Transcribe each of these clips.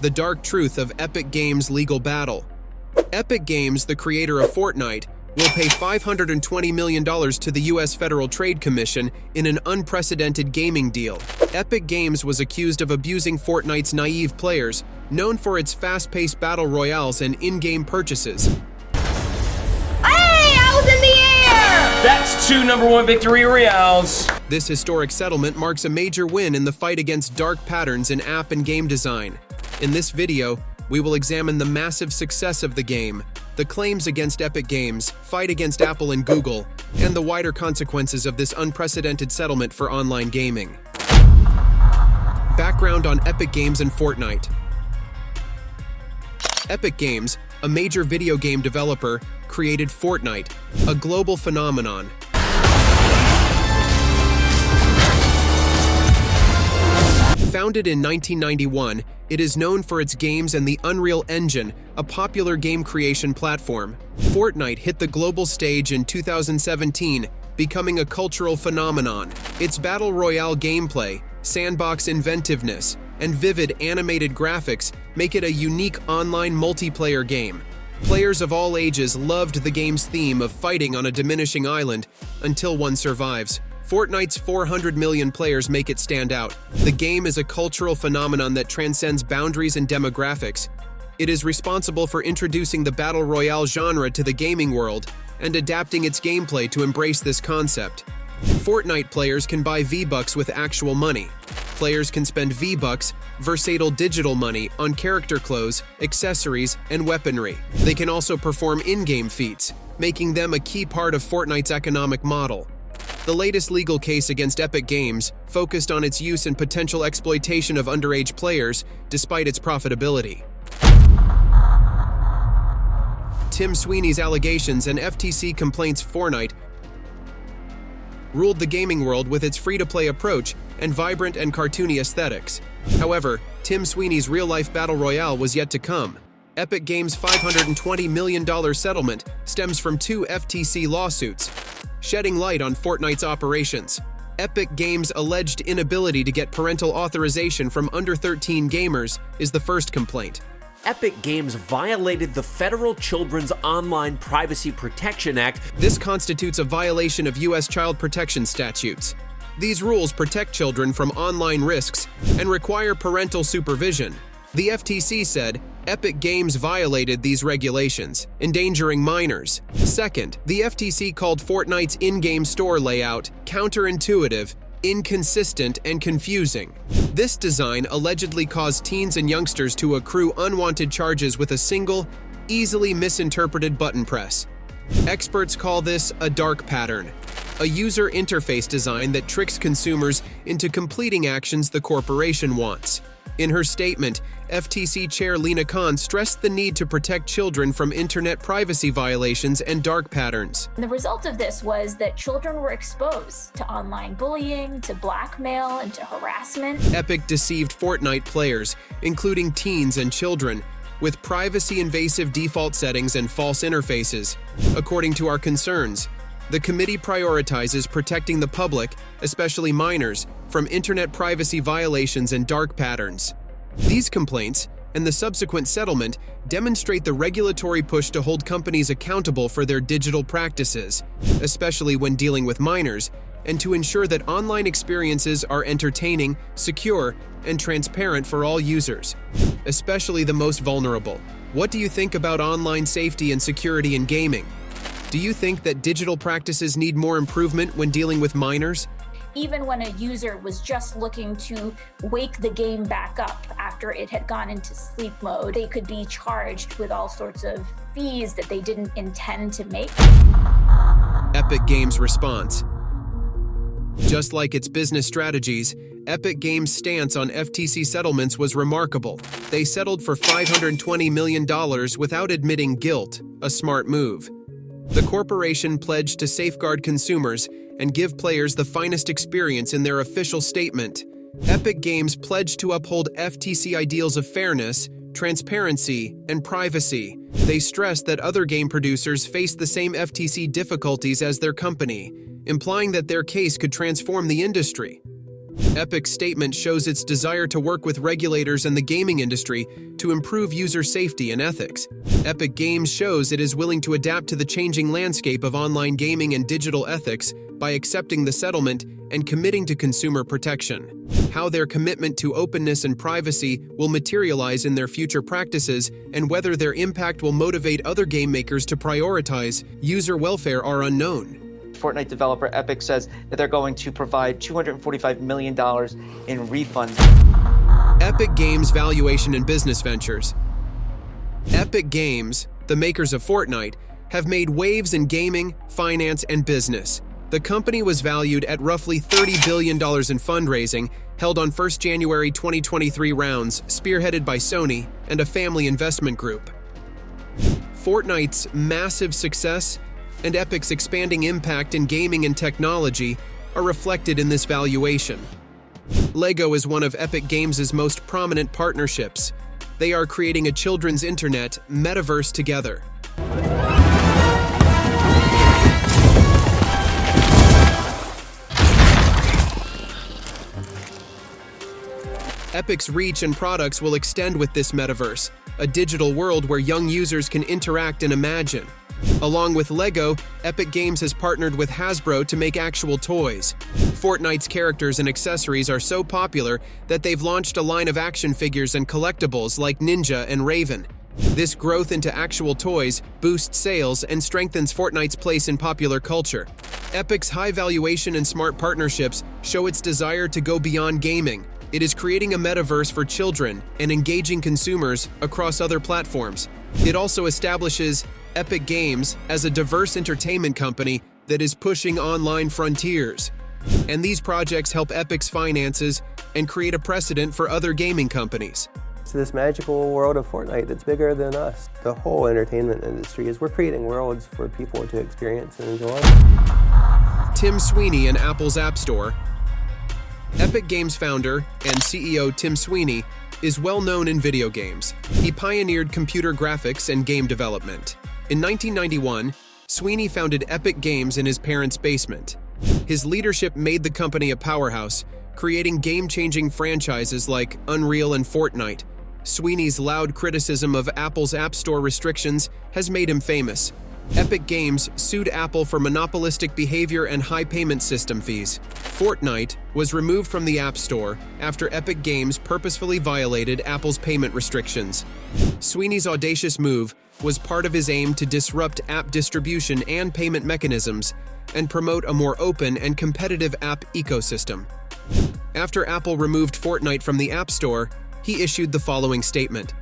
The dark truth of Epic Games' legal battle. Epic Games, the creator of Fortnite, will pay $520 million to the U.S. Federal Trade Commission in an unprecedented gaming deal. Epic Games was accused of abusing Fortnite's naive players, known for its fast-paced battle royales and in-game purchases. Hey, I was in the air! That's two #1 victory royales. This historic settlement marks a major win in the fight against dark patterns in app and game design. In this video, we will examine the massive success of the game, the claims against Epic Games, fight against Apple and Google, and the wider consequences of this unprecedented settlement for online gaming. Background on Epic Games and Fortnite. Epic Games, a major video game developer, created Fortnite, a global phenomenon. Founded in 1991, it is known for its games and the Unreal Engine, a popular game creation platform. Fortnite hit the global stage in 2017, becoming a cultural phenomenon. Its battle royale gameplay, sandbox inventiveness, and vivid animated graphics make it a unique online multiplayer game. Players of all ages loved the game's theme of fighting on a diminishing island until one survives. Fortnite's 400 million players make it stand out. The game is a cultural phenomenon that transcends boundaries and demographics. It is responsible for introducing the battle royale genre to the gaming world and adapting its gameplay to embrace this concept. Fortnite players can buy V-Bucks with actual money. Players can spend V-Bucks, versatile digital money, on character clothes, accessories, and weaponry. They can also perform in-game feats, making them a key part of Fortnite's economic model. The latest legal case against Epic Games focused on its use and potential exploitation of underage players, despite its profitability. Tim Sweeney's allegations and FTC complaints. Fortnite ruled the gaming world with its free-to-play approach and vibrant and cartoony aesthetics. However, Tim Sweeney's real-life battle royale was yet to come. Epic Games' $520 million settlement stems from two FTC lawsuits, shedding light on Fortnite's operations. Epic Games' alleged inability to get parental authorization from under 13 gamers is the first complaint. Epic Games violated the Federal Children's Online Privacy Protection Act. This constitutes a violation of U.S. child protection statutes. These rules protect children from online risks and require parental supervision. The FTC said Epic Games violated these regulations, endangering minors. Second, the FTC called Fortnite's in-game store layout counterintuitive, inconsistent, and confusing. This design allegedly caused teens and youngsters to accrue unwanted charges with a single, easily misinterpreted button press. Experts call this a dark pattern, a user interface design that tricks consumers into completing actions the corporation wants. In her statement, FTC Chair Lina Khan stressed the need to protect children from internet privacy violations and dark patterns. The result of this was that children were exposed to online bullying, to blackmail, and to harassment. Epic deceived Fortnite players, including teens and children, with privacy-invasive default settings and false interfaces. According to our concerns, the committee prioritizes protecting the public, especially minors, from internet privacy violations and dark patterns. These complaints, and the subsequent settlement, demonstrate the regulatory push to hold companies accountable for their digital practices, especially when dealing with minors, and to ensure that online experiences are entertaining, secure, and transparent for all users, especially the most vulnerable. What do you think about online safety and security in gaming? Do you think that digital practices need more improvement when dealing with minors? Even when a user was just looking to wake the game back up after it had gone into sleep mode, they could be charged with all sorts of fees that they didn't intend to make. Epic Games' response. Just like its business strategies, Epic Games' stance on FTC settlements was remarkable. They settled for $520 million without admitting guilt, a smart move. The corporation pledged to safeguard consumers and give players the finest experience in their official statement. Epic Games pledged to uphold FTC ideals of fairness, transparency, and privacy. They stressed that other game producers face the same FTC difficulties as their company, implying that their case could transform the industry. Epic's statement shows its desire to work with regulators and the gaming industry to improve user safety and ethics. Epic Games shows it is willing to adapt to the changing landscape of online gaming and digital ethics by accepting the settlement and committing to consumer protection. How their commitment to openness and privacy will materialize in their future practices and whether their impact will motivate other game makers to prioritize user welfare are unknown. Fortnite developer Epic says that they're going to provide $245 million in refunds. Epic Games valuation and business ventures. Epic Games, the makers of Fortnite, have made waves in gaming, finance, and business. The company was valued at roughly $30 billion in fundraising, held on 1 January 2023 rounds, spearheaded by Sony and a family investment group. Fortnite's massive success and Epic's expanding impact in gaming and technology are reflected in this valuation. LEGO is one of Epic Games' most prominent partnerships. They are creating a children's internet metaverse together. Epic's reach and products will extend with this metaverse, a digital world where young users can interact and imagine. Along with LEGO, Epic Games has partnered with Hasbro to make actual toys. Fortnite's characters and accessories are so popular that they've launched a line of action figures and collectibles like Ninja and Raven. This growth into actual toys boosts sales and strengthens Fortnite's place in popular culture. Epic's high valuation and smart partnerships show its desire to go beyond gaming. It is creating a metaverse for children and engaging consumers across other platforms. It also establishes Epic Games as a diverse entertainment company that is pushing online frontiers. And these projects help Epic's finances and create a precedent for other gaming companies. It's this magical world of Fortnite that's bigger than us. The whole entertainment industry is we're creating worlds for people to experience and enjoy. Tim Sweeney and Apple's App Store. Epic Games founder and CEO Tim Sweeney is well known in video games. He pioneered computer graphics and game development. In 1991, Sweeney founded Epic Games in his parents' basement. His leadership made the company a powerhouse, creating game-changing franchises like Unreal and Fortnite. Sweeney's loud criticism of Apple's App Store restrictions has made him famous. Epic Games sued Apple for monopolistic behavior and high payment system fees. Fortnite was removed from the App Store after Epic Games purposefully violated Apple's payment restrictions. Sweeney's audacious move was part of his aim to disrupt app distribution and payment mechanisms and promote a more open and competitive app ecosystem. After Apple removed Fortnite from the App Store, he issued the following statement.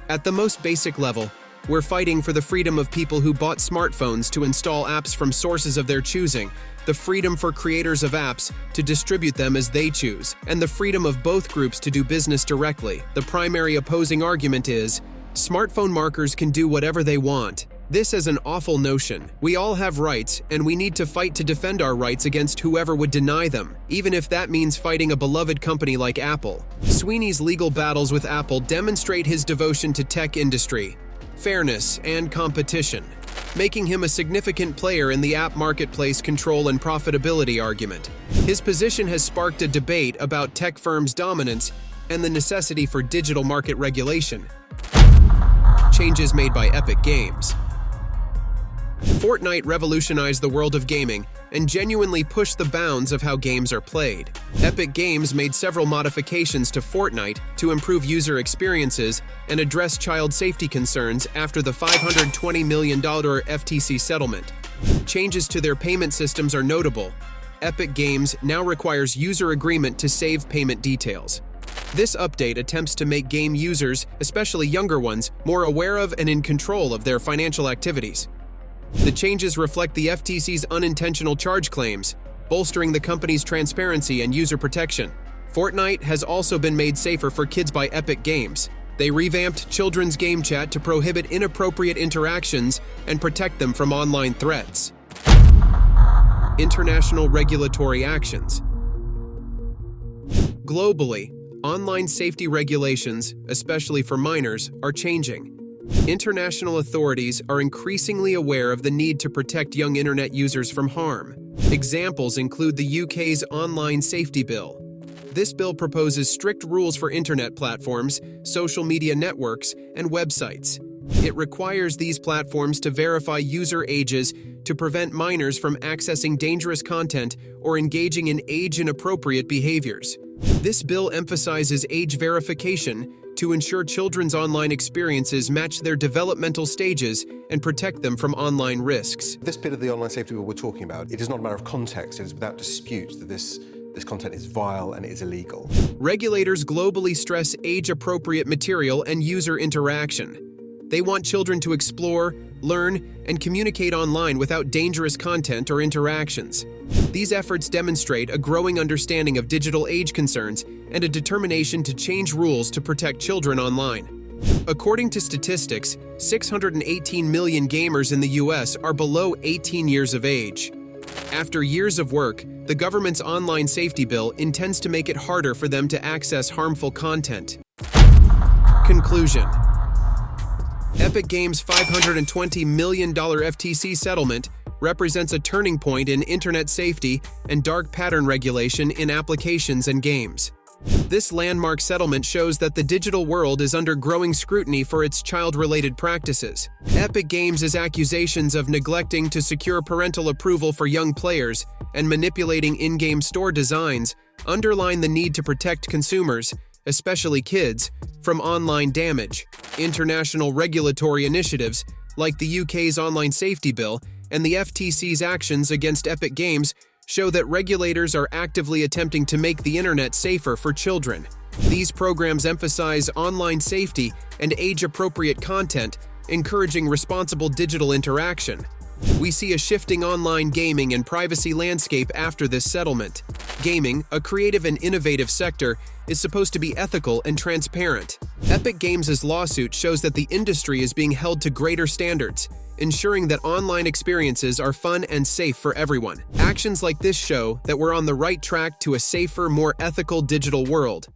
At the most basic level, we're fighting for the freedom of people who bought smartphones to install apps from sources of their choosing, the freedom for creators of apps to distribute them as they choose, and the freedom of both groups to do business directly. The primary opposing argument is, smartphone marketers can do whatever they want. This is an awful notion. We all have rights, and we need to fight to defend our rights against whoever would deny them, even if that means fighting a beloved company like Apple. Sweeney's legal battles with Apple demonstrate his devotion to tech industry, fairness, and competition, making him a significant player in the app marketplace control and profitability argument. His position has sparked a debate about tech firms' dominance and the necessity for digital market regulation. Changes made by Epic Games. Fortnite revolutionized the world of gaming and genuinely pushed the bounds of how games are played. Epic Games made several modifications to Fortnite to improve user experiences and address child safety concerns after the $520 million FTC settlement. Changes to their payment systems are notable. Epic Games now requires user agreement to save payment details. This update attempts to make game users, especially younger ones, more aware of and in control of their financial activities. The changes reflect the FTC's unintentional charge claims, bolstering the company's transparency and user protection. Fortnite has also been made safer for kids by Epic Games. They revamped children's game chat to prohibit inappropriate interactions and protect them from online threats. International regulatory actions. Globally, online safety regulations, especially for minors, are changing. International authorities are increasingly aware of the need to protect young internet users from harm. Examples include the UK's Online Safety Bill, This bill proposes strict rules for internet platforms, social media networks, and websites. It requires these platforms to verify user ages to prevent minors from accessing dangerous content or engaging in age-inappropriate behaviors. This bill emphasizes age verification to ensure children's online experiences match their developmental stages and protect them from online risks. This bit of the online safety bill we're talking about, it is not a matter of context. It is without dispute that this content is vile and it is illegal. Regulators globally stress age-appropriate material and user interaction. They want children to explore, learn, and communicate online without dangerous content or interactions. These efforts demonstrate a growing understanding of digital age concerns and a determination to change rules to protect children online. According to statistics, 618 million gamers in the US are below 18 years of age. After years of work, the government's online safety bill intends to make it harder for them to access harmful content. Conclusion: Epic Games' $520 million FTC settlement represents a turning point in internet safety and dark pattern regulation in applications and games. This landmark settlement shows that the digital world is under growing scrutiny for its child-related practices. Epic Games' accusations of neglecting to secure parental approval for young players and manipulating in-game store designs underline the need to protect consumers, especially kids, from online damage. International regulatory initiatives, like the UK's Online Safety Bill and the FTC's actions against Epic Games, show that regulators are actively attempting to make the internet safer for children. These programs emphasize online safety and age-appropriate content, encouraging responsible digital interaction. We see a shifting online gaming and privacy landscape after this settlement. Gaming, a creative and innovative sector, is supposed to be ethical and transparent. Epic Games' lawsuit shows that the industry is being held to greater standards, ensuring that online experiences are fun and safe for everyone. Actions like this show that we're on the right track to a safer, more ethical digital world.